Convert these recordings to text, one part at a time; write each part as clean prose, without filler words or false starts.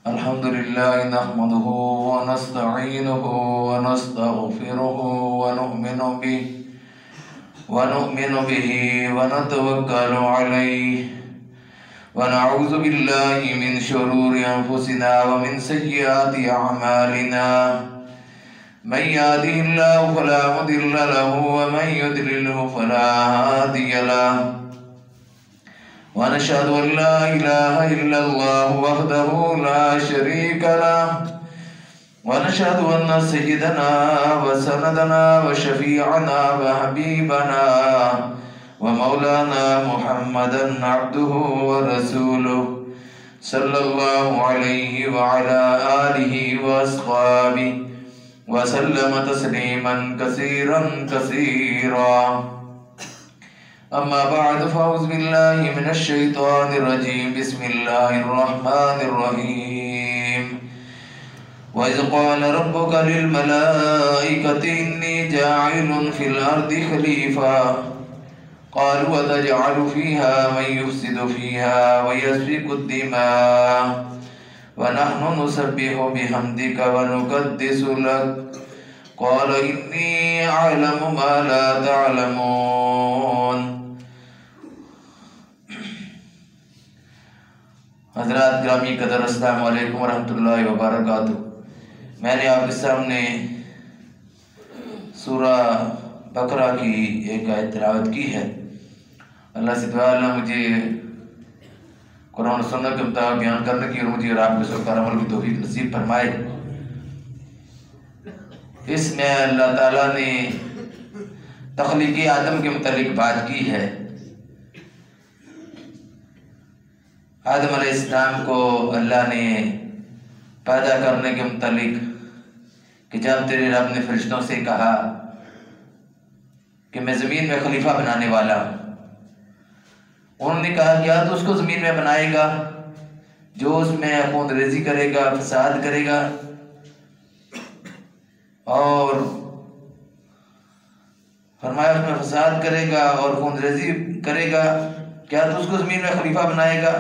الحمد لله نحمده ونستعينه ونستغفره ونؤمن به ونتوكل عليه ونعوذ بالله من شرور أنفسنا ومن سيئات أعمالنا من يهده الله فلا مضل له ومن يضلله فلا هادي له ونشهد أن لا إله إلا الله وحده لا شريك له ونشهد أن سيدنا وسندنا وشفيعنا وحبيبنا ومولانا محمدا عبده ورسوله صلى الله عليه وعلى آله وأصحابه وسلم تسليما كثيرا كثيرا. أما بعد فأعوذ بالله من الشيطان الرجيم. بسم الله الرحمن الرحيم. وإذ قال ربك للملائكة إني جاعل في الأرض خليفة قالوا وتجعل فيها من يفسد فيها ويسفك الدماء ونحن نسبح بحمدك ونقدس لك قال إني أعلم ما لا تعلمون. حضرات گرامی قدر، السلام علیکم ورحمۃ اللہ وبرکاتہ. میں نے آپ کے سامنے سورہ بقرہ کی ایک آیت تلاوت کی ہے. اللہ سے دعا اللہ مجھے قرآن و سنت کے مطابق بیان کرنے کی اور مجھے اور آپ کے سر پر عمل کی توفیق نصیب فرمائے. اس میں اللہ تعالیٰ نے تخلیق آدم کے متعلق بات کی ہے. آدم علیہ السلام کو اللہ نے پیدا کرنے کے متعلق کہ جب تیرے رب نے فرشتوں سے کہا کہ میں زمین میں خلیفہ بنانے والا ہوں، انہوں نے کہا کیا تو اس کو زمین میں بنائے گا جو اس میں خون ریزی کرے گا، فساد کرے گا اور فرمایا اس میں فساد کرے گا اور خون ریزی کرے گا، کیا تو اس کو زمین میں خلیفہ بنائے گا؟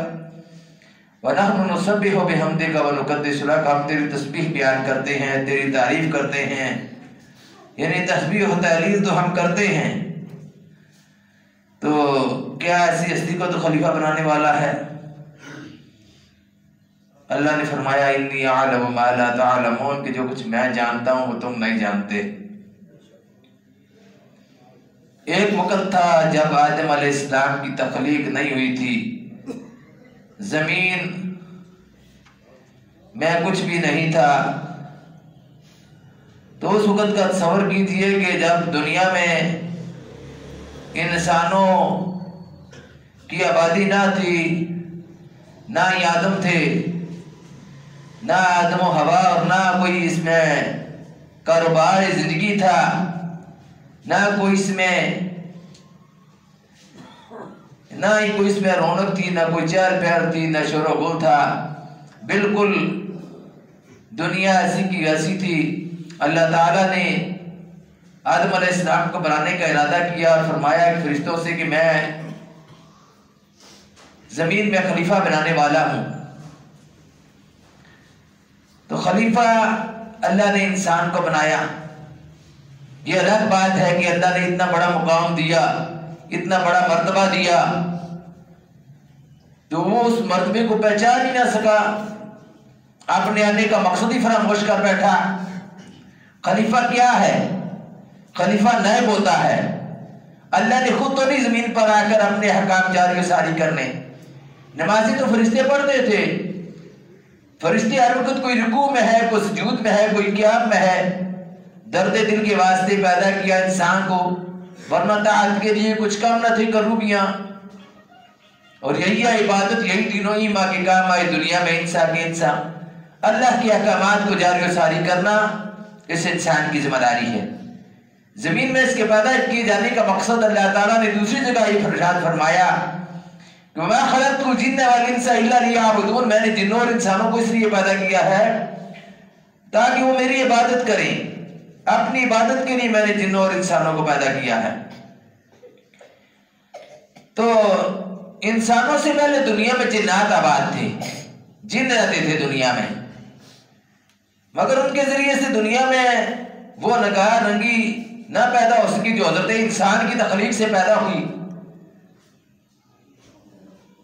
وَنَحْنُ نُسَبِّحُ بِحَمْدِكَ وَنُقَدِّسُ لَكَ. ہم تیری تسبیح بیان کرتے ہیں، تیری تعریف کرتے ہیں، یعنی تسبیح و تحلیل تو ہم کرتے ہیں. تو کیا ایسی ہستی کو تو خلیفہ بنانے والا ہے؟ اللہ نے فرمایا انی اعلم ما لا تعلمون کہ جو کچھ میں جانتا ہوں وہ تم نہیں جانتے. ایک وقت تھا جب آدم علیہ السلام کی تخلیق نہیں ہوئی تھی، زمین میں کچھ بھی نہیں تھا. تو اس وقت کا تصور کیجیے کہ جب دنیا میں انسانوں کی آبادی نہ تھی، نہ ہی آدم تھے، نہ آدم و ہوا، اور نہ کوئی اس میں کاروبار زندگی تھا، نہ کوئی اس میں رونق تھی، نہ کوئی چہل پہل تھی، نہ شور و غل تھا. بالکل دنیا ایسی کی ایسی تھی. اللہ تعالیٰ نے آدم علیہ السلام کو بنانے کا ارادہ کیا اور فرمایا کہ فرشتوں سے کہ میں زمین میں خلیفہ بنانے والا ہوں. تو خلیفہ اللہ نے انسان کو بنایا. یہ الگ بات ہے کہ اللہ نے اتنا بڑا مقام دیا، اتنا بڑا مرتبہ دیا، تو وہ اس مرتبے کو پہچان ہی نہ سکا، اپنے آنے کا مقصد ہی فراموش کر بیٹھا. خلیفہ کیا ہے؟ خلیفہ نائب ہوتا ہے. اللہ نے خود تو نہیں زمین پر آ کر اپنے حکام جاری و ساری کرنے. نمازی تو فرشتے پڑھتے تھے. فرشتے ہر وقت کوئی رکوع میں ہے، کوئی سجود میں ہے، کوئی قیام میں ہے. درد دل کے واسطے پیدا کیا انسان کو، ورنہ طاعت کے لیے کچھ کم نہ تھے کروبیاں. اور یہی عبادت، یہی تینوں ہی ماں کے کام آئے دنیا میں. انسان اللہ کے احکامات کو جاری و ساری کرنا اس انسان کی ذمہ داری ہے. زمین میں اس کے پیدا کیے جانے کا مقصد اللہ تعالیٰ نے دوسری جگہ یہ ارشاد فرمایا کہ وَمَا خَلَقْتُ الْجِنَّ وَالْإِنسَ إِلَّا لِيَعْبُدُونَ. میں نے جنوں اور انسانوں کو اس لیے پیدا کیا ہے تاکہ وہ میری عبادت کریں. اپنی عبادت کے لیے میں نے جنوں اور انسانوں کو پیدا کیا ہے. تو انسانوں سے پہلے دنیا میں جنات آباد تھے، جن رہتے تھے دنیا میں. مگر ان کے ذریعے سے دنیا میں وہ نگاہ رنگی نہ پیدا ہو سکی جو حضرت انسان کی تخلیق سے پیدا ہوئی۔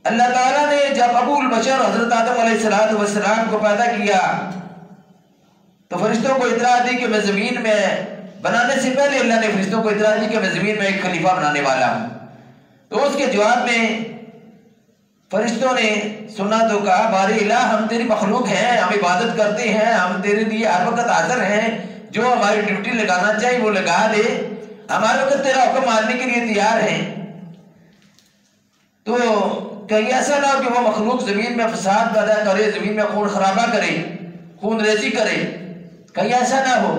اللہ تعالیٰ نے جب ابو البشر حضرت آدم علیہ السلام کو پیدا کیا تو فرشتوں کو اطلاع دی کہ میں زمین میں بنانے سے پہلے اللہ نے فرشتوں کو اطلاع دی کہ میں زمین میں ایک خلیفہ بنانے والا ہوں۔ تو اس کے جواب میں فرشتوں نے سنا تو کہا باری الہ ہم تیری مخلوق ہیں، ہم عبادت کرتے ہیں، ہم تیرے لیے ہر وقت حاضر ہیں، جو ہماری ڈیوٹی لگانا چاہیے وہ لگا دے، ہمارے وقت تیرا حکم ماننے کے لیے تیار ہیں۔ تو کہیں ایسا نہ ہو کہ وہ مخلوق زمین میں فساد پیدا کرے، زمین میں خون خرابہ کرے، خون ریزی کرے، کہیں ایسا نہ ہو۔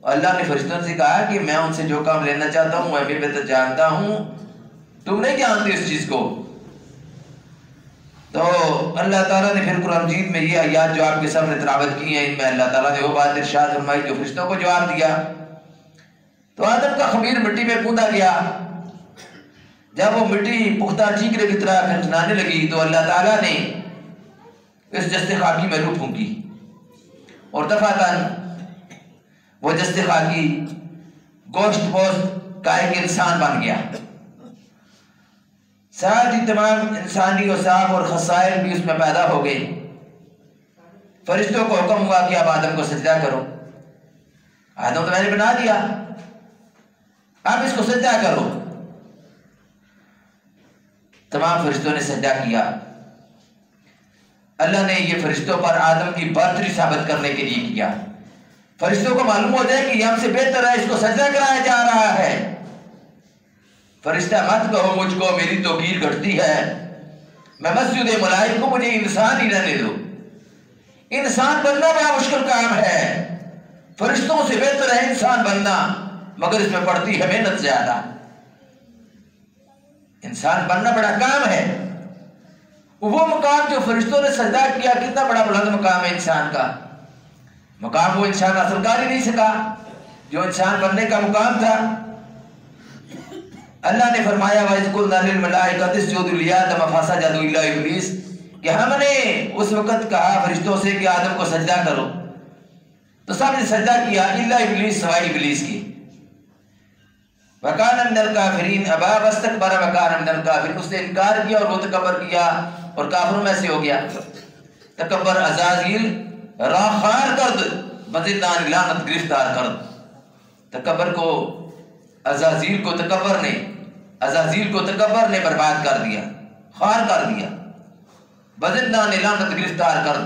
اللہ نے فرشتوں سے کہا کہ میں ان سے جو کام لینا چاہتا ہوں میں بھی بہتر جانتا ہوں، تم نہیں جانتے اس چیز کو۔ تو اللہ تعالیٰ نے پھر قرآن مجید میں یہ آیات جو آپ کے سامنے تلاوت کی ہیں، ان میں اللہ تعالیٰ نے وہ بات ارشاد فرمائی جو فرشتوں کو جواب دیا۔ تو آدم کا خمیر مٹی میں کوندا گیا، جب وہ مٹی پختہ ٹھیکرے کی طرح کھنکھنانے لگی تو اللہ تعالیٰ نے اس جسد خاکی میں روح پھونکی اور دفعتاً وہ جسد خاکی گوشت پوست کا ایک انسان بن گیا۔ ساتھ ہی تمام انسانی اوصاف اور خصائل بھی اس میں پیدا ہو گئے۔ فرشتوں کو حکم ہوا کہ اب آدم کو سجدہ کرو، آدم تو میں نے بنا دیا، اب اس کو سجدہ کرو۔ تمام فرشتوں نے سجدہ کیا۔ اللہ نے یہ فرشتوں پر آدم کی برتری ثابت کرنے کے لیے کیا۔ فرشتوں کو معلوم ہو جائے کہ یہ ہم سے بہتر ہے، اس کو سجدہ کرایا جا رہا ہے۔ فرشتہ مت کہو مجھ کو میری توقیر گھٹتی ہے، میں مسجد ملائک کو مجھے انسان ہی رہنے دو۔ انسان بننا بڑا مشکل کام ہے، فرشتوں سے بہتر ہے انسان بننا، مگر اس میں پڑتی ہے محنت زیادہ۔ انسان بننا بڑا کام ہے، وہ مقام جو فرشتوں نے سجدہ کیا کتنا بڑا بلند مقام ہے انسان کا۔ مقام وہ انسان حاصل کر ہی نہیں سکا جو انسان بننے کا مقام تھا۔ اللہ نے فرمایا وَإِذْ قُلْنَا لِلْمَلَائِكَةِ اسْجُدُوا لِآدَمَ فَسَجَدُوا إِلَّا إِبْلِيسَ کہ ہم نے اس وقت کہا فرشتوں سے کہ آدم کو سجدہ کرو، تو سب نے سجدہ کیا إِلَّا إِبْلِيسَ سوائے ابلیس کی۔ وَكَانَ مِنَ الْكَافِرِينَ أَبَى وَاسْتَكْبَرَ وَكَانَ مِنَ الْكَافِرِينَ اس نے انکار کیا اور وہ تکبر کیا اور کافروں میں سے ہو گیا۔ تکبر عزازیل راخار کرد بزدان لعنت گرفتار کرد۔ تکبر کو عزازیل کو تکبر نے برباد کر دیا، خار کر دیا۔ بزدان لعنت گرفتار کرد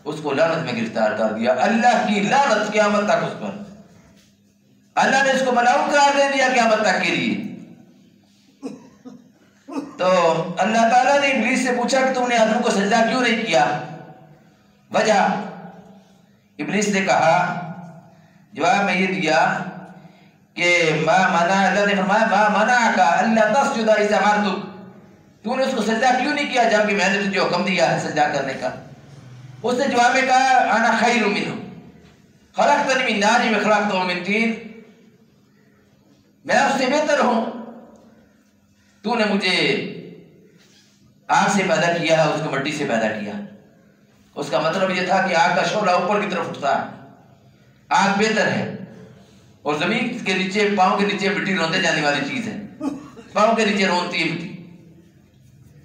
اس کو لعنت میں گرفتار کر دیا۔ اللہ کی لعنت قیامت تک اس پر، اللہ نے اس کو ملعون قرار دے دیا قیامت تک کے لیے۔ تو اللہ تعالیٰ نے ابلیس سے پوچھا کہ تم نے آدم کو سجدہ کیوں نہیں کیا؟ وجہ ابلیس نے کہا، جواب میں یہ دیا کہ ما منع، اللہ نے فرمایا ما منعک الا تسجد اذا امرتک، تو نے اس کو سجدہ کیوں نہیں کیا جبکہ میں نے تجھے حکم دیا ہے سجدہ کرنے کا؟ اس نے جواب میں کہا انا خیر منہ خلقتنی من نار وخلقتہ من طین، میں اس سے بہتر ہوں، تو نے مجھے آگ سے پیدا کیا ہے، اس کو مٹی سے پیدا کیا۔ اس کا مطلب یہ تھا کہ آگ کا شعلہ اوپر کی طرف اٹھتا ہے، آگ بہتر ہے، اور زمین کے نیچے پاؤں کے نیچے مٹی روندے جانے والی چیز ہے، پاؤں کے نیچے رونتی ہے مٹی،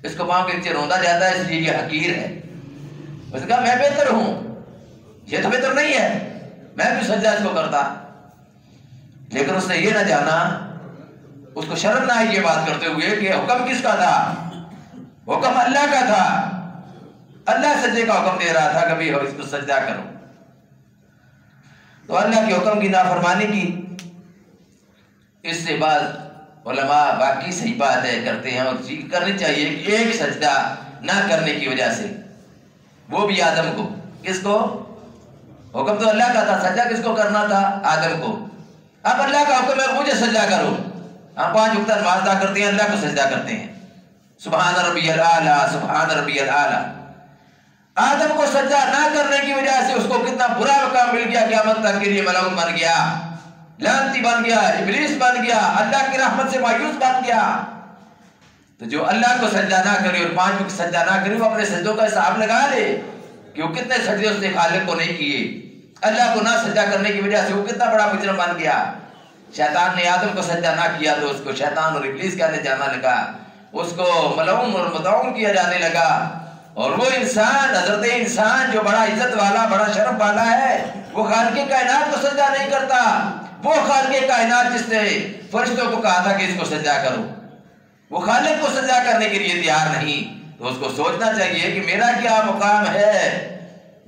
اس کو پاؤں کے نیچے روندا جاتا ہے، اس لیے یہ حقیر ہے۔ اس نے کہا میں بہتر ہوں، یہ تو بہتر نہیں ہے، میں بھی سجدہ اس کو کرتا۔ لیکن اس نے یہ نہ جانا، اس کو شرم نہ آئی یہ بات کرتے ہوئے کہ حکم کس کا تھا؟ حکم اللہ کا تھا، اللہ سجدے کا حکم دے رہا تھا کبھی اس کو سجدہ کرو۔ تو اللہ کے حکم کی نافرمانی کی، اس سے بعض علماء باقی صحیح بات ہے کرتے ہیں اور کرنی چاہیے کہ ایک سجدہ نہ کرنے کی وجہ سے، وہ بھی آدم کو، کس کو؟ حکم تو اللہ کا تھا، سجدہ کس کو کرنا تھا؟ آدم کو۔ اب اللہ کا حکم ہے مجھے سجدہ کرو، ہم 5 وقت نماز ادا کرتے ہیں، اللہ کو سجدہ کرتے ہیں، سبحان ربی الاعلیٰ سبحان ربی الاعلیٰ۔ آدم کو سجدہ نہ کرنے کی وجہ سے اس کو کتنا برا مقام مل گیا، قیامت تک کے لیے ملعون بن گیا، لعنتی بن گیا، ابلیس بن گیا، اللہ کی رحمت سے مایوس بن گیا۔ تو جو اللہ کو سجدہ نہ کرے اور 5 وقت سجدہ نہ کرے وہ اپنے سجدوں کا حساب لگا لے کہ وہ کتنے سجدے اس نے خالق کو نہیں کیے، اللہ کو نہ سجدہ کرنے کی وجہ سے وہ کتنا بڑا مجرم بن گیا۔ شیطان نے آدم کو سجدہ نہ کیا تو اس کو شیطان اور ابلیس کہنے جانا لگا، اس کو ملعون اور مطعون کیا جانے لگا۔ اور وہ انسان، حضرت انسان جو بڑا عزت والا، بڑا شرف والا ہے، وہ خالق کائنات کو سجدہ نہیں کرتا۔ وہ خالق کائنات جس نے فرشتوں کو کہا تھا کہ اس کو سجدہ کرو، وہ خالق کو سجدہ کرنے کے لیے تیار نہیں۔ تو اس کو سوچنا چاہیے کہ میرا کیا مقام ہے،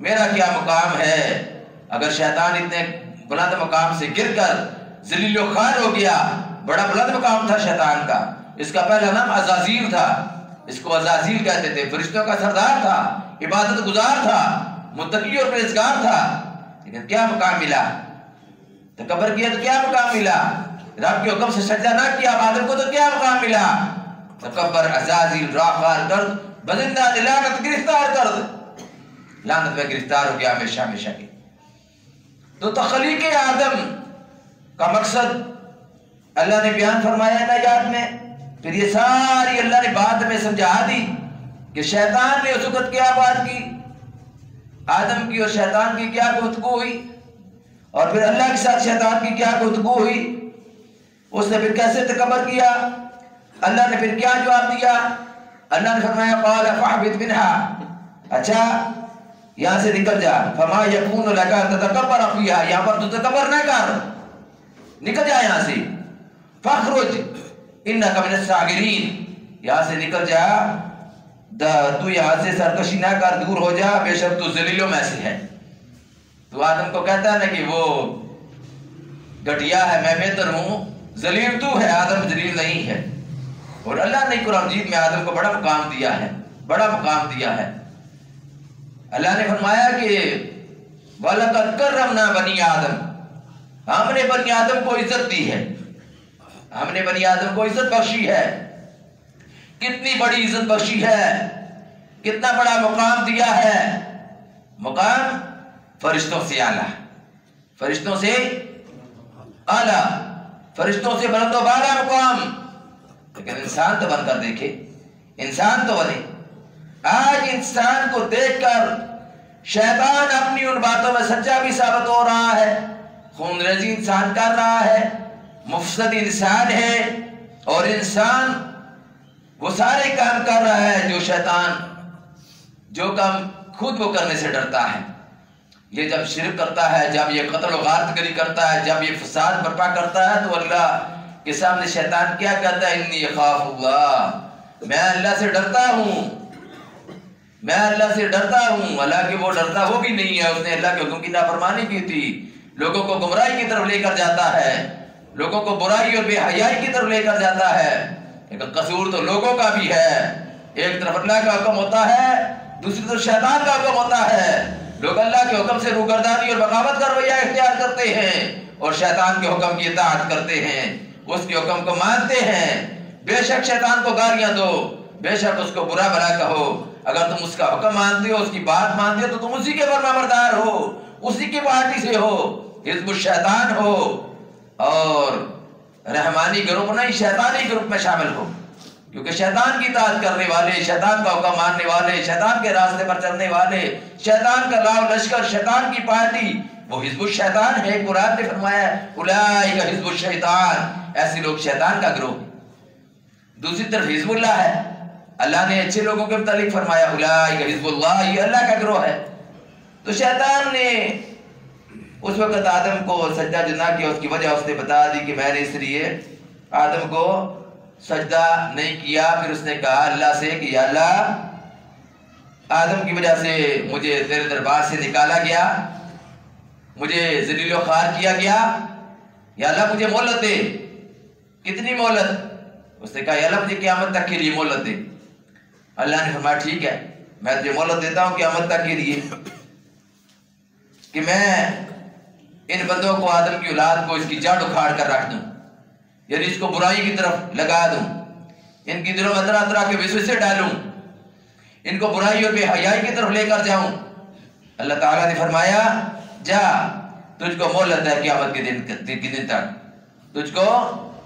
میرا کیا مقام ہے۔ اگر شیطان اتنے بلند مقام سے گر کر ذلیل و خوار ہو گیا، بڑا بلند مقام تھا شیطان کا، اس کا پہلا نام عزازیل تھا، اس کو عزازیل کہتے تھے، فرشتوں کا سردار تھا، عبادت گزار تھا، متقی اور پرہیزگار تھا، لیکن کیا مقام ملا؟ تکبر کیا تو کیا مقام ملا؟ رب کے حکم سے سجدہ نہ کیا آدم کو تو کیا مقام ملا؟ تکبر، عزازیل، راخار کرد، بزندہ دلاغت، گرفتار کرد، لعنت میں گرفتار ہو گیا ہمیشہ ہمیشہ کی۔ تو تخلیق آدم کا مقصد اللہ نے بیان فرمایا ہے آیات میں، پھر یہ ساری اللہ نے بات میں سمجھا دی کہ شیطان نے اس وقت کیا بات کی، آدم کی اور شیطان کی کیا گفتگو ہوئی، اور پھر اللہ کے ساتھ شیطان کی کیا گفتگو ہوئی، اس نے پھر کیسے تکبر کیا، اللہ نے پھر کیا جواب دیا۔ اللہ نے فرمایا قال فاہبط منها، اچھا یہاں سے نکل جا، فما یکون لک ان تتکبر فیہا، یہاں پر تو تکبر نہ کر، نکل جا یہاں سے، فاخرج انک من الصاغرین، یہاں سے نکل جا، تو یہاں سے سرکشی نہ کر، دور ہو جا، بے شک تو ذلیلوں میں سے ہے۔ تو آدم کو کہتا ہے نا کہ وہ گھٹیا ہے، میں بہتر ہوں، ذلیل تو ہے، آدم ذلیل نہیں ہے۔ اور اللہ نے قرآن مجید میں آدم کو بڑا مقام دیا ہے، بڑا مقام دیا ہے۔ اللہ نے فرمایا کہ وَلَقَدْ كَرَّمْنَا بَنِي آدم، ہم نے بنی آدم کو عزت دی ہے، ہم نے بنی آدم کو عزت بخشی ہے۔ کتنی بڑی عزت بخشی ہے، کتنا بڑا مقام دیا ہے، مقام فرشتوں سے اعلیٰ، فرشتوں سے اعلیٰ، فرشتوں سے بلند و بالا مقام۔ لیکن انسان تو بن کر دیکھے، انسان تو بنے۔ آج انسان کو دیکھ کر شیطان اپنی ان باتوں میں سچا بھی ثابت ہو رہا ہے، خون ریزی انسان کر رہا ہے، مفسد انسان ہے، اور انسان وہ سارے کام کر رہا ہے جو شیطان، جو کام خود وہ کرنے سے ڈرتا ہے۔ یہ جب شرک کرتا ہے، جب یہ قتل و غارت گری کرتا ہے، جب یہ فساد برپا کرتا ہے، تو اللہ کے سامنے شیطان کیا کہتا ہے؟ انی اخاف اللہ، میں اللہ سے ڈرتا ہوں، میں اللہ سے ڈرتا ہوں۔ حالانکہ وہ ڈرتا وہ بھی نہیں ہے، اس نے اللہ کے حکم کی نافرمانی کی تھی، لوگوں کو گمراہی کی طرف لے کر جاتا ہے، لوگوں کو برائی اور بے حیائی کی طرف لے کر جاتا ہے۔ لیکن قصور تو لوگوں کا بھی ہے، ایک طرف اللہ کا حکم ہوتا ہے، دوسری طرف شیطان کا حکم ہوتا ہے۔ لوگ اللہ کے حکم سے روگردانی اور بغاوت کا رویہ اختیار کرتے ہیں، اور شیطان کے حکم کی اطاعت کرتے ہیں، اس کے حکم کو مانتے ہیں۔ بے شک شیطان کو گالیاں دو، بے شک اس کو برا بھلا کہو، اگر تم اس کا حکم مانتے ہو، اس کی بات مانتے ہو، تو تم اسی کے فرمانبردار ہو، اسی کی پارٹی سے ہو، حزب الشیطان ہو، اور رحمانی گروپ نہیں شیطانی گروپ میں شامل ہو۔ کیونکہ شیطان کی اطاعت کرنے والے، شیطان کا حکم ماننے والے، شیطان کے راستے پر چلنے والے، شیطان کا لاؤ لشکر، شیطان کی پارٹی، وہ حزب الشیطان ہے۔ قرآن نے فرمایا اولئک حزب الشیطان، ایسے لوگ شیطان کا گروہ۔ دوسری طرف حزب اللہ ہے، اللہ نے اچھے لوگوں کے متعلق فرمایا اولئک حزب اللہ، یہ اللہ کا گروہ ہے۔ تو شیطان نے اس وقت آدم کو سجدہ جو نہ کیا، اس کی وجہ اس نے بتا دی کہ میں نے اس لیے آدم کو سجدہ نہیں کیا۔ پھر اس نے کہا اللہ سے کہ یا اللہ، آدم کی وجہ سے مجھے تیرے دربار سے نکالا گیا، مجھے ذلیل و خوار کیا گیا، یا اللہ مجھے مہلت دے۔ کتنی مہلت؟ اس نے کہا یا اللہ مجھے قیامت تک کے لیے مہلت دے۔ اللہ نے فرمایا ٹھیک ہے، میں تجھے مہلت دیتا ہوں قیامت تک کے لیے، کہ میں ان بندوں کو، آدم کی اولاد کو، اس کی جڑ اکھاڑ کر رکھ دوں، یعنی اس کو برائی کی طرف لگا دوں، ان کی دلوں میں طرح طرح کے وسوسے ڈالوں، ان کو برائی اور بے حیائی کی طرف لے کر جاؤں۔ اللہ تعالیٰ نے فرمایا جا، تجھ کو مہلت ہے قیامت کے دن تک، تجھ کو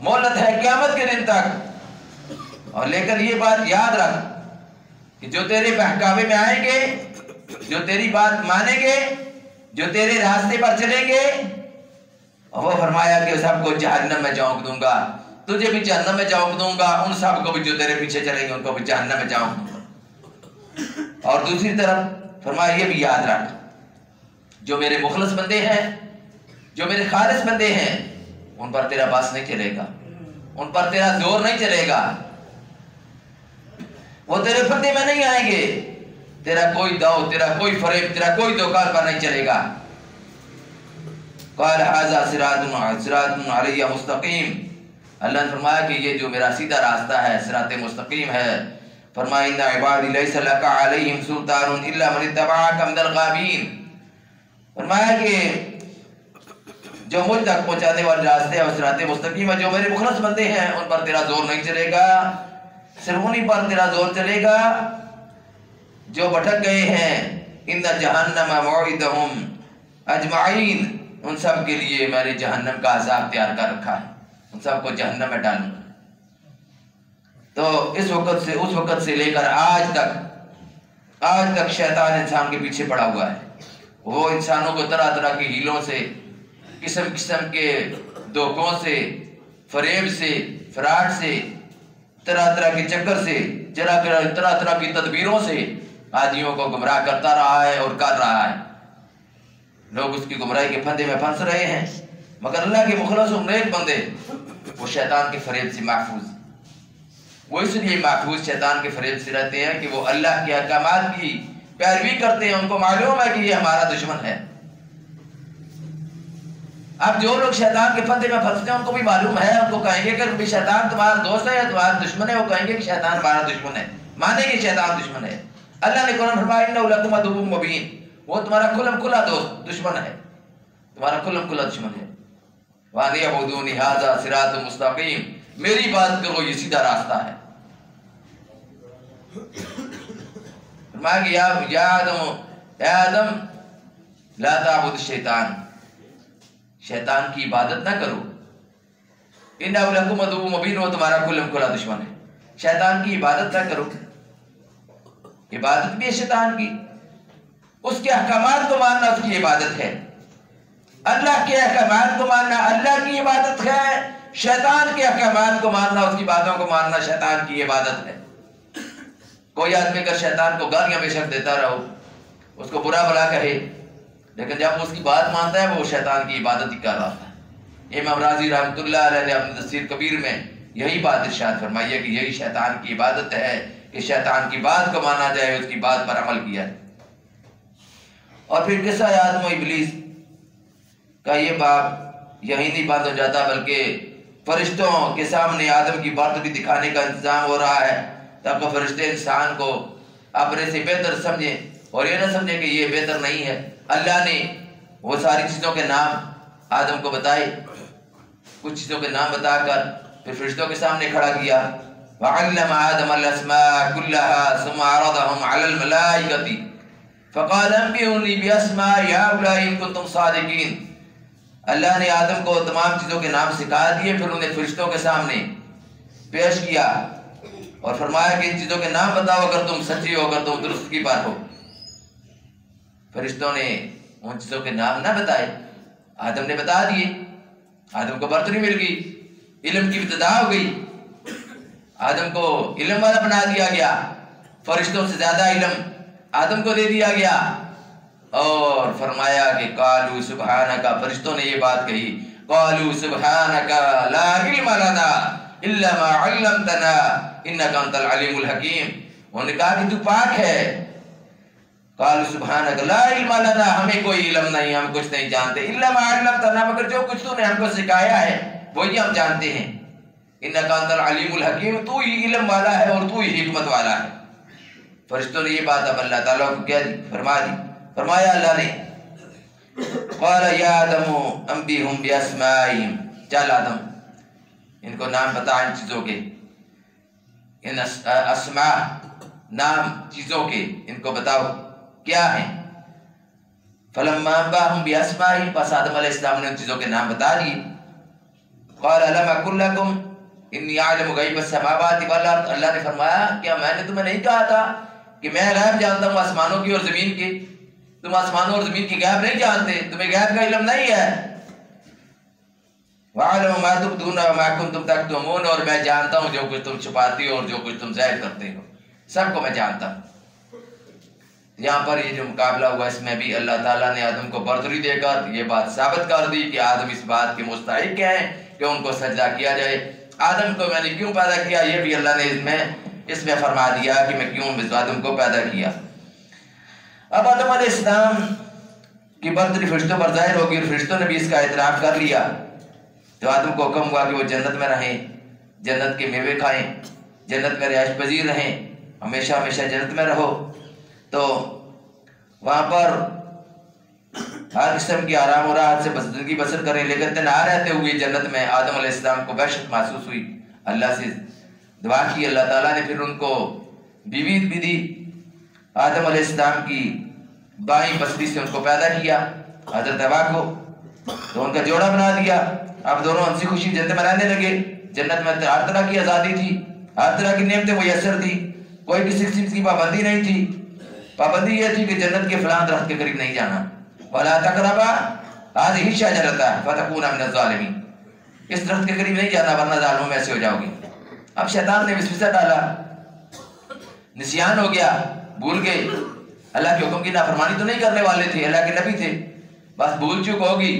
مہلت ہے قیامت کے دن تک۔ اور لیکن یہ بات یاد رکھ کہ جو تیرے بہکاوے میں آئیں گے جو تیری بات مانیں گے، جو تیرے راستے پر چلیں گے، وہ فرمایا کہ سب کو جہنم میں جھونک دوں گا، تجھے بھی جہنم میں جھونک دوں گا، ان سب کو بھی جو تیرے پیچھے چلیں گے ان کو بھی جہنم میں جھونک دوں گا۔ اور دوسری طرف فرمایا یہ بھی یاد رکھ، جو میرے مخلص بندے ہیں، جو میرے خالص بندے ہیں، ان پر تیرا بس نہیں چلے گا، ان پر تیرا زور نہیں چلے گا، وہ تیرے پردے میں نہیں آئیں گے، تیرا کوئی داؤ، تیرا کوئی فریب، تیرا کوئی دھوکہ پر نہیں چلے گا۔ قال ھذا صراط علی مستقیم، اللہ نے فرمایا کہ یہ جو میرا سیدھا راستہ ہے، صراط مستقیم ہے۔ فرمایا ان عبادی لیس لک علیہم سلطان الا من اتبعک من الغاوین، فرمایا کہ جو مجھ تک پہنچانے والے راستے ہیں وہ صراط مستقیم ہے، جو میرے مخلص بندے ہیں ان پر تیرا زور نہیں چلے گا، صرف انہی پر تیرا زور چلے گا جو بھٹک گئے ہیں۔ ان جہنم موعدہم اجمعین، ان سب کے لیے میں نے جہنم کا عذاب تیار کر رکھا ہے، ان سب کو جہنم میں ڈالوں گا۔ تو اس وقت سے لے کر آج تک شیطان انسان کے پیچھے پڑا ہوا ہے، وہ انسانوں کو طرح طرح کی ہیلوں سے، قسم قسم کے دھوکوں سے، فریب سے، فراڈ سے، طرح طرح کے چکر سے، طرح طرح کی تدبیروں سے آدمیوں کو گمراہ کرتا رہا ہے اور کر رہا ہے۔ لوگ اس کی گمراہی کے پھندے میں پھنس رہے ہیں، مگر اللہ کے مخلص و نیک بندے وہ شیطان کے فریب سے محفوظ، وہ اس لیے محفوظ شیطان کے فریب سے رہتے ہیں کہ وہ اللہ کے احکامات کی پیروی کرتے ہیں، ان کو معلوم ہے کہ یہ ہمارا دشمن ہے۔ اب جو لوگ شیطان کے پھندے میں پھنستے ہیں ان کو بھی معلوم ہے، ان کو کہیں گے کہ شیطان تمہارا دوست ہے یا تمہارا دشمن ہے، وہ کہیں گے کہ شیطان ہمارا دشمن ہے، مانیں گے شیطان دشمن ہے۔ اللہ نے قرآن فرمایا انہ لکم عدو مبین، وہ تمہارا کھلم کھلا دوست دشمن ہے، تمہارا کھلم کھلا دشمن ہے۔ وَأَنِ اعْبُدُونِ هَذَا صِرَاطٌ مُسْتَقِيمٌ، میری بات کرو یہ سیدھا راستہ ہے۔ فرمایا کہ یا آدم لا تعبد الشیطان، شیطان کی عبادت نہ کرو، انہ لکم عدو مبین، وہ تمہارا کھلم کھلا دشمن ہے، شیطان کی عبادت نہ کرو۔ عبادت بھی ہے شیطان کی، اس کے احکامات کو ماننا اس کی عبادت ہے، اللہ کے احکامات کو ماننا اللہ کی عبادت ہے، شیطان کے احکامات کو ماننا، اس کی باتوں کو ماننا شیطان کی عبادت ہے۔ کوئی آدمی اگر شیطان کو گالیاں بے شک دیتا رہو، اس کو برا بھلا کہے، لیکن جب اس کی بات مانتا ہے وہ شیطان کی عبادت ہی کر رہا ہے۔ امام راضی رحمۃ اللہ علیہ نے اپنے تفسیر کبیر میں یہی بات ارشاد فرمائی ہے کہ یہی شیطان کی عبادت ہے کہ شیطان کی بات کو مانا جائے، اس کی بات پر عمل کیا ہے۔ اور پھر قصہ آدم و ابلیس کا یہ باب یہی نہیں بند ہو جاتا، بلکہ فرشتوں کے سامنے آدم کی برتری دکھانے کا انتظام ہو رہا ہے تاکہ فرشتے انسان کو اپنے سے بہتر سمجھیں اور یہ نہ سمجھیں کہ یہ بہتر نہیں ہے۔ اللہ نے وہ ساری چیزوں کے نام آدم کو بتائے، کچھ چیزوں کے نام بتا کر پھر فرشتوں کے سامنے کھڑا کیا۔ وَعَلَّمَ آدَمَ الْأَسْمَاءَ كُلَّهَا ثُمَّ عَرَضَهُمْ عَلَى الْمَلَائِكَةِ فَقَالَ أَنبِئُونِي بِأَسْمَاءِ هَؤُلَاءِ إِن كُنتُمْ صَادِقِينَ، اللہ نے آدم کو تمام چیزوں کے نام سکھا دیے، پھر انہیں فرشتوں کے سامنے پیش کیا اور فرمایا کہ ان چیزوں کے نام بتاؤ اگر تم سچی ہو، اگر تم درستگی پر ہو۔ فرشتوں نے ان چیزوں کے نام نہ بتائے، آدم نے بتا دیے، آدم کو برتری مل گئی، علم کی ابتدا ہو گئی، آدم کو علم والا بنا دیا گیا، فرشتوں سے زیادہ علم آدم کو دے دیا گیا۔ اور فرمایا کہ قالوا سبحانک، فرشتوں نے یہ بات کہی، قالوا سبحانک لا علم لنا الا ما علمتنا انک انت العلیم الحکیم، انہوں نے کہا کہ تو پاک ہے۔ قالوا سبحانک لا علم لنا، ہمیں کوئی علم نہیں، ہم کچھ نہیں جانتے، الا ما علمتنا، مگر جو کچھ تو نے ہم کو سکھایا ہے وہی ہم جانتے ہیں، انک انت العلیم الحکیم، تو ہی علم والا ہے اور تو ہی حکمت والا ہے۔ فرشتوں نے یہ بات اب اللہ تعالیٰ کو کیا فرما دی، فرمایا اللہ نے قال یا آدم انبئہم باسمائہم، چل آدم ان کو نام بتا ان چیزوں کے، ان اسماء نام چیزوں کے ان کو بتاؤ کیا ہیں۔ فلما انباہم باسمائہم، پس آدم علیہ السلام نے ان چیزوں کے نام بتا دیے۔ قال الم اقل لکم انی اعلم غیب السماوات والارض، اللہ نے فرمایا کیا میں نے تمہیں نہیں کہا تھا کہ میں غیب جانتا ہوں آسمانوں کی اور زمین کی، تم آسمانوں اور زمین کی غیب نہیں جانتے، تمہیں غیب کا علم نہیں ہے۔ وَعَلَمُ مَا تُبْدُونَ وَمَا كُنْتُمْ تَكْتُمُونَ، اور میں جانتا ہوں جو کچھ تم چھپاتے ہو اور جو کچھ تم ظاہر کرتے ہو، سب کو میں جانتا ہوں۔ یہاں پر یہ جو مقابلہ ہوا اس میں بھی اللہ تعالیٰ نے آدم کو برتری دے کر یہ بات ثابت کر دی کہ آدم اس بات کے مستحق ہیں کہ ان کو سجدہ کیا جائے۔ آدم کو میں نے کیوں پیدا کیا یہ بھی اللہ نے اس میں فرما دیا کہ میں کیوں آدم کو پیدا کیا۔ اب آدم علیہ السلام کی برتری فرشتوں پر ظاہر ہوگی اور فرشتوں نے بھی اس کا اعتراف کر لیا، تو آدم کو حکم ہوا کہ وہ جنت میں رہیں، جنت کے میوے کھائیں، جنت میں رہائش پذیر رہیں، ہمیشہ ہمیشہ جنت میں رہو۔ تو وہاں پر ہر قسم کی آرام و راحت سے زندگی بسر کریں، لیکن تنہا رہتے ہوئے جنت میں آدم علیہ السلام کو وحشت محسوس ہوئی۔ اللہ سے دعا کی، اللہ تعالیٰ نے پھر ان کو بیوی بھی دی۔ آدم علیہ السلام کی بائیں پسلی سے ان کو پیدا کیا، حضرت حوا کو، تو ان کا جوڑا بنا دیا۔ اب دونوں ہنسی خوشی جنت میں رہنے لگے۔ جنت میں ہر طرح کی آزادی تھی، ہر طرح کی نعمتیں میسر تھی، کوئی کسی قسم کی پابندی نہیں تھی۔ پابندی یہ تھی کہ جنت کے فلاں درخت کے قریب نہیں جانا، وَلَا تَقْرَبَا هَٰذِهِ الشَّجَرَةَ فَتَكُونَا مِنَ الظَّالِمِينَ، اس درخت کے قریب نہیں جانا ورنہ ظالموں میں سے ہو جاؤ گے۔ اب شیطان نے وسوسہ ڈالا، نسیان ہو گیا، بھول گئے، اللہ کے حکم کی نافرمانی تو نہیں کرنے والے تھے، اللہ کے نبی تھے، بس بھول چک ہوگی۔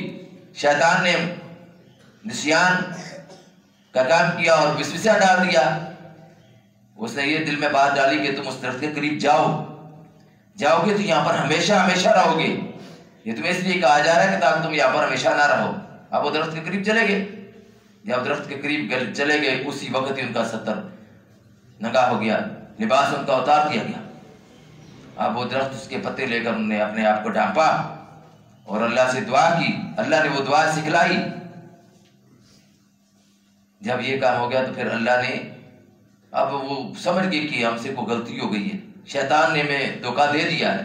شیطان نے نسیان کا کام کیا اور وسوسہ ڈال دیا۔ اس نے یہ دل میں بات ڈالی کہ تم اس درخت کے قریب جاؤ گے تو یہاں پر ہمیشہ ہمیشہ رہو گے، یہ تمہیں اس لیے کہا جا رہا ہے کہ تاکہ تم یہاں پر ہمیشہ نہ رہو۔ اب وہ درخت کے قریب چلے گئے، جب درخت کے قریب چلے گئے اسی وقت ہی ان کا ستر ننگا ہو گیا، لباس ان کا اتار دیا گیا۔ اب وہ درخت اس کے پتے لے کر انہوں نے اپنے آپ کو ڈھانپا اور اللہ سے دعا کی، اللہ نے وہ دعا سکھلائی۔ جب یہ کام ہو گیا تو پھر اللہ نے اب وہ سمجھ گئی کہ ہم سے کوئی غلطی ہو گئی ہے، شیطان نے ہمیں دھوکہ دے دیا ہے۔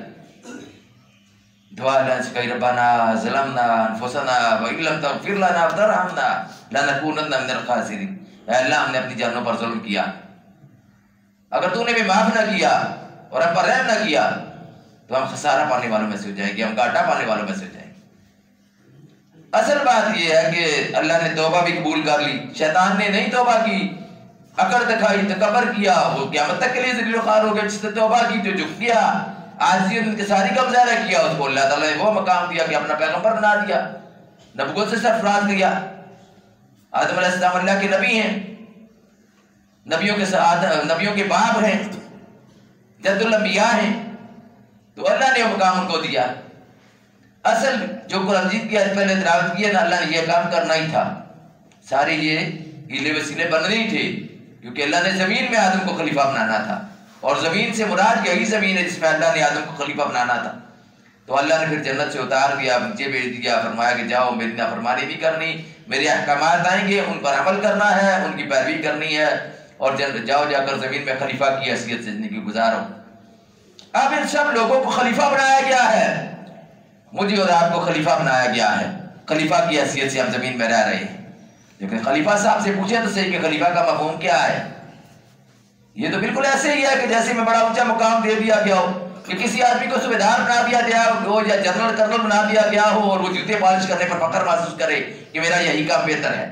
دعا اللہ سے کہی ربنا ظلمنا انفسنا وان لم تغفر لنا وترحمنا لنکونن من الخاسرین، اے اللہ ہم نے اپنی جانوں پر ظلم کیا، اگر تو نے بھی معاف نہ کیا اور ہم پر رحم نہ کیا تو ہم خسارہ پانے والوں میں سے ہو جائیں گے، ہم گھاٹا پانے والوں میں سے ہو جائیں گے۔ اصل بات یہ ہے کہ اللہ نے توبہ بھی قبول کر لی، شیطان نے نہیں توبہ کی، اکڑ دکھائی، تکبر کیا، وہ قیامت تک کے لیے ذلیل و خوار ہو گیا۔ جس نے توبہ کی، جو جھک گیا، عاجزیت ان کے ساری کا مظاہرہ کیا، اس کو اللہ تعالیٰ نے وہ مقام دیا کہ اپنا پیغمبر بنا دیا، نبوت سے سرفراز کیا۔ آدم علیہ السلام اللہ کے نبی ہیں، نبیوں کے باپ ہیں، جد الانبیاء ہیں، تو اللہ نے وہ مقام ان کو دیا۔ اصل جو قرآن مجید کی آیت پہلے تلاوت کی ہے نا، اللہ نے یہ کام کرنا ہی تھا، سارے یہ ہیلے وسیلے بن نہیں تھے، کیونکہ اللہ نے زمین میں آدم کو خلیفہ بنانا تھا، اور زمین سے مراد یہی زمین ہے جس میں اللہ نے آدم کو خلیفہ بنانا تھا۔ تو اللہ نے پھر جنت سے اتار دیا، نیچے بھیج دیا، فرمایا کہ جاؤ، میری نافرمانی نہیں کرنی، میرے احکامات آئیں گے ان پر عمل کرنا ہے، ان کی پیروی کرنی ہے، اور جاؤ جا کر زمین میں خلیفہ کی حیثیت سے زندگی گزارو۔ اب ان سب لوگوں کو خلیفہ بنایا گیا ہے، مجھے اور آپ کو خلیفہ بنایا گیا ہے، خلیفہ کی حیثیت سے ہم زمین میں رہ رہے ہیں۔ لیکن خلیفہ صاحب سے پوچھیں تو صحیح کہ خلیفہ کا مفہوم کیا ہے؟ یہ تو بالکل ایسے ہی ہے کہ جیسے میں بڑا اونچا مقام دے دیا گیا ہو، کہ کسی آدمی کو صوبیدار بنا دیا گیا ہو یا جنرل کرنل بنا دیا گیا ہو، اور وہ جوتے پالش کرنے پر فخر محسوس کرے کہ میرا یہی کام بہتر ہے۔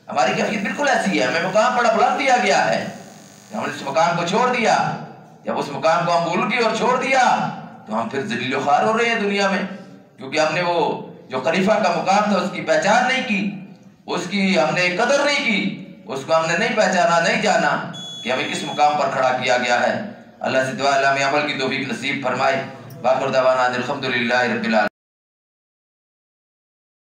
ہماری کیفیت بالکل ایسی ہے، ہمیں مقام بڑا بلند دیا گیا ہے، ہم نے اس مقام کو چھوڑ دیا۔ جب اس مقام کو ہم بھول گئے اور چھوڑ دیا تو ہم پھر ذلیل و خوار ہو رہے ہیں دنیا میں، کیونکہ ہم نے وہ جو خلیفہ کا مقام تھا اس کی پہچان نہیں کی، اس کی ہم نے قدر نہیں کی، اس کو ہم نے نہیں پہچانا، نہیں جانا کہ ہمیں کس مقام پر کھڑا کیا گیا ہے۔ اللہ سے دعا اللہ میں عمل کی توفیق نصیب فرمائے۔ باخر دعوانا الحمدللہ رب العالمین۔